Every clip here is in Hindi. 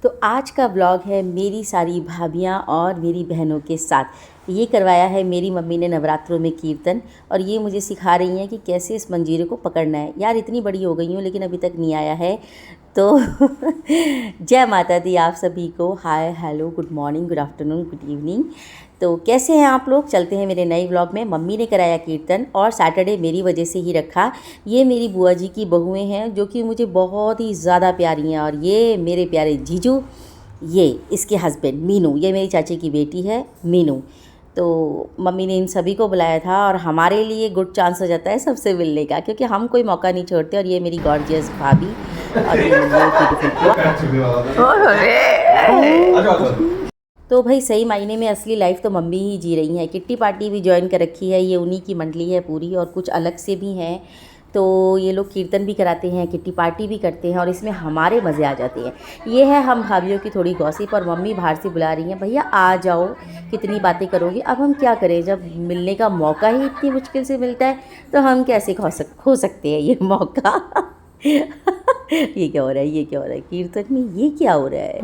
तो आज का व्लॉग है मेरी सारी भाभियाँ और मेरी बहनों के साथ। ये करवाया है मेरी मम्मी ने नवरात्रों में कीर्तन, और ये मुझे सिखा रही हैं कि कैसे इस मंजीरे को पकड़ना है। यार इतनी बड़ी हो गई हूँ लेकिन अभी तक नहीं आया है। तो जय माता दी आप सभी को। Hi hello good morning good afternoon good evening. तो कैसे हैं आप लोग। चलते हैं मेरे नए व्लॉग में। मम्मी ने कराया कीर्तन और सैटरडे मेरी वजह से ही रखा। ये मेरी बुआ जी की बहुएं हैं जो कि मुझे बहुत ही ज़्यादा प्यारी हैं, और ये मेरे प्यारे जीजू, ये इसके हस्बैंड मीनू, ये मेरी चाची की बेटी है मीनू। तो मम्मी ने इन सभी को बुलाया था और हमारे लिए गुड चांस हो जाता है सबसे मिलने का, क्योंकि हम कोई मौका नहीं छोड़ते। और ये मेरी गॉर्जियस भाभी और ये ब्यूटीफुल। तो भाई सही मायने में असली लाइफ तो मम्मी ही जी रही हैं। किट्टी पार्टी भी ज्वाइन कर रखी है, ये उन्हीं की मंडली है पूरी, और कुछ अलग से भी हैं। तो ये लोग कीर्तन भी कराते हैं, किट्टी पार्टी भी करते हैं, और इसमें हमारे मज़े आ जाते हैं। ये है हम भाभीयों की थोड़ी गॉसिप, और मम्मी बाहर से बुला रही हैं, भैया आ जाओ, कितनी बातें करोगे। अब हम क्या करें, जब मिलने का मौका ही इतनी मुश्किल से मिलता है तो हम कैसे खो सकते हैं ये मौका। ये क्या हो रहा है, ये क्या हो रहा है कीर्तन में, ये क्या हो रहा है।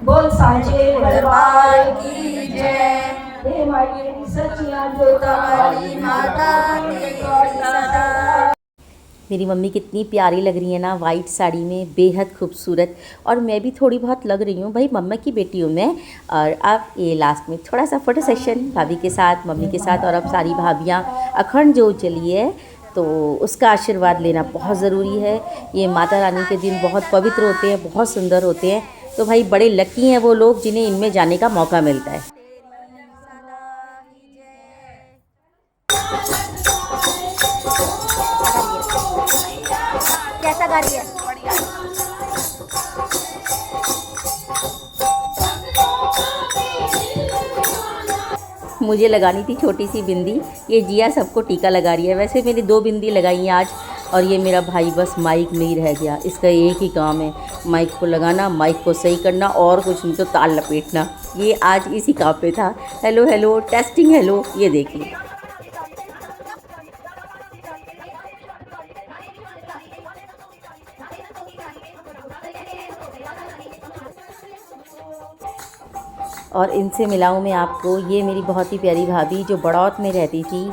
बोल सांचे दरबार की जय, हे माई सचिया जोता वाली माता की गौर। मेरी मम्मी कितनी प्यारी लग रही है ना, वाइट साड़ी में, बेहद खूबसूरत। और मैं भी थोड़ी बहुत लग रही हूँ, भाई मम्मा की बेटी हूँ मैं। और अब ये लास्ट में थोड़ा सा फोटो सेशन भाभी के साथ, मम्मी के साथ, और अब सारी भाभियाँ अखंड जो चली है तो उसका आशीर्वाद लेना बहुत ज़रूरी है। ये माता रानी के दिन बहुत पवित्र होते हैं, बहुत सुंदर होते हैं। तो भाई बड़े लकी हैं वो लोग जिन्हें इनमें जाने का मौका मिलता है। कैसा गा रही है? मुझे लगानी थी छोटी सी बिंदी, ये जिया सबको टीका लगा रही है। वैसे मेरी 2 बिंदी लगाई हैं आज, और ये मेरा भाई बस माइक में ही रह गया। इसका एक ही काम है, माइक को लगाना, माइक को सही करना, और कुछ नहीं तो ताल लपेटना। ये आज इसी काम पे था। हेलो हेलो टेस्टिंग हेलो, ये देखिए। और इनसे मिलाऊं मैं आपको, ये मेरी बहुत ही प्यारी भाभी जो बड़ौत में रहती थी।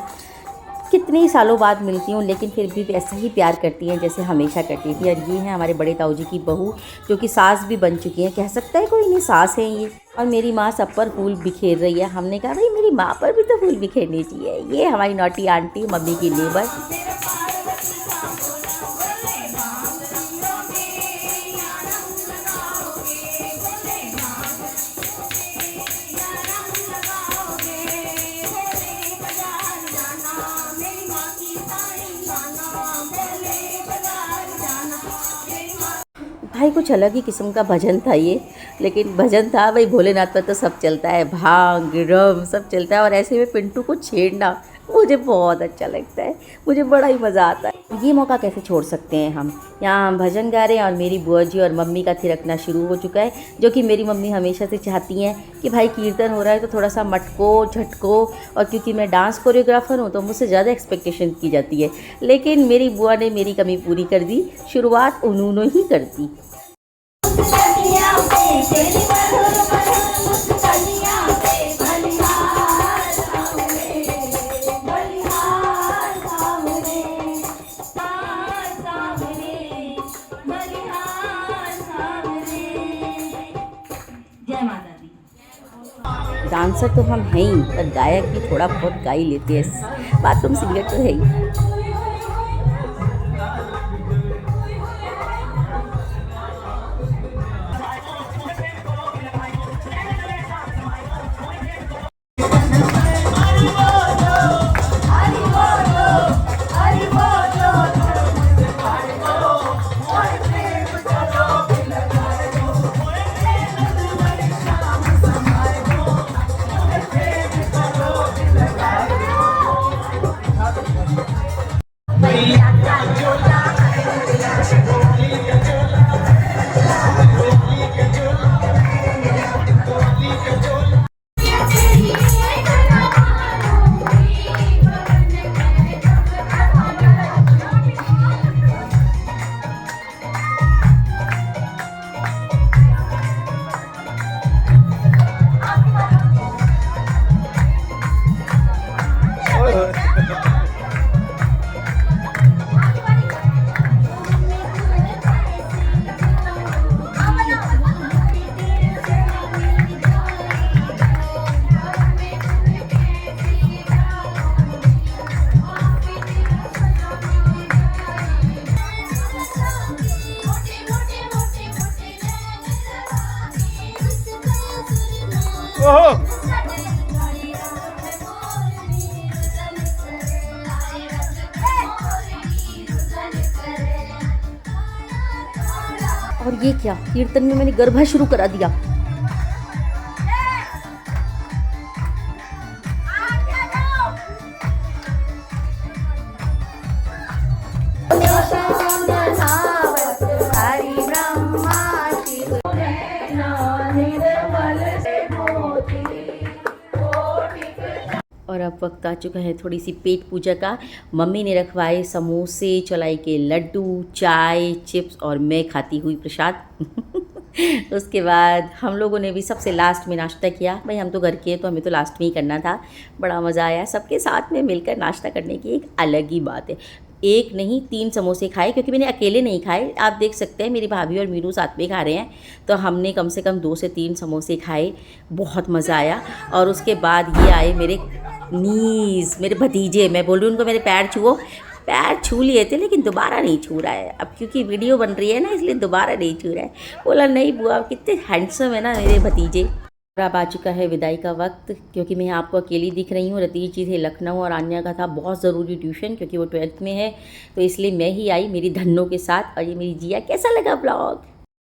कितने सालों बाद मिलती हूँ लेकिन फिर भी वैसा ही प्यार करती हैं जैसे हमेशा करती थी। और ये है हमारे बड़े ताऊ जी की बहू, जो कि सास भी बन चुकी हैं, कह सकता है कोई नहीं, सास है ये। और मेरी माँ सब पर फूल बिखेर रही है। हमने कहा भाई मेरी माँ पर भी तो फूल बिखेरने चाहिए। ये हमारी नौटी आंटी, मम्मी की नेबर। भाई कुछ अलग ही किस्म का भजन था ये, लेकिन भजन था भाई। भोलेनाथ पर तो सब चलता है, भांग रम सब चलता है, और ऐसे में पिंटू को छेड़ना मुझे बहुत अच्छा लगता है, मुझे बड़ा ही मज़ा आता है। ये मौका कैसे छोड़ सकते हैं हम। यहाँ हम भजन गा रहे हैं और मेरी बुआ जी और मम्मी का थिरकना शुरू हो चुका है, जो कि मेरी मम्मी हमेशा से चाहती हैं कि भाई कीर्तन हो रहा है तो थोड़ा सा मटको झटको। और क्योंकि मैं डांस कोरियोग्राफर हूँ तो मुझसे ज़्यादा एक्सपेक्टेशन की जाती है, लेकिन मेरी बुआ ने मेरी कमी पूरी कर दी। शुरुआत उन्होंने ही कर दी। डांसर तो हम हैं ही, पर गायक भी थोड़ा बहुत गा ही लेते हैं। बाथरूम सिंगर तो है ही। और ये क्या, कीर्तन में मैंने गरबा शुरू करा दिया। और अब वक्त आ चुका है थोड़ी सी पेट पूजा का। मम्मी ने रखवाए समोसे, चौलाई के लड्डू, चाय, चिप्स और मैं खाती हुई प्रसाद। उसके बाद हम लोगों ने भी सबसे लास्ट में नाश्ता किया। भाई हम तो घर के हैं तो हमें तो लास्ट में ही करना था। बड़ा मज़ा आया, सबके साथ में मिलकर नाश्ता करने की एक अलग ही बात है। एक नहीं 3 समोसे खाए, क्योंकि मैंने अकेले नहीं खाए। आप देख सकते हैं मेरी भाभी और मीनू साथ में खा रहे हैं, तो हमने कम से कम 2 से 3 समोसे खाए। बहुत मज़ा आया। और उसके बाद ये आए मेरे नीज़, मेरे भतीजे। मैं बोल रही हूँ उनको मेरे पैर छुओ, पैर छू लिए थे लेकिन दोबारा नहीं छू रहा है। अब क्योंकि वीडियो बन रही है ना, इसलिए दोबारा नहीं छू रहा है। बोला नहीं बुआ, कितने हैंडसम है ना मेरे भतीजे। और अब आ चुका है विदाई का वक्त, क्योंकि मैं आपको अकेली दिख रही हूँ। रतीश जी थे लखनऊ और आन्या का था बहुत ज़रूरी ट्यूशन, क्योंकि वो 12th में है, तो इसलिए मैं ही आई मेरी धन्नों के साथ। और ये मेरी जिया। कैसा लगा ब्लॉग?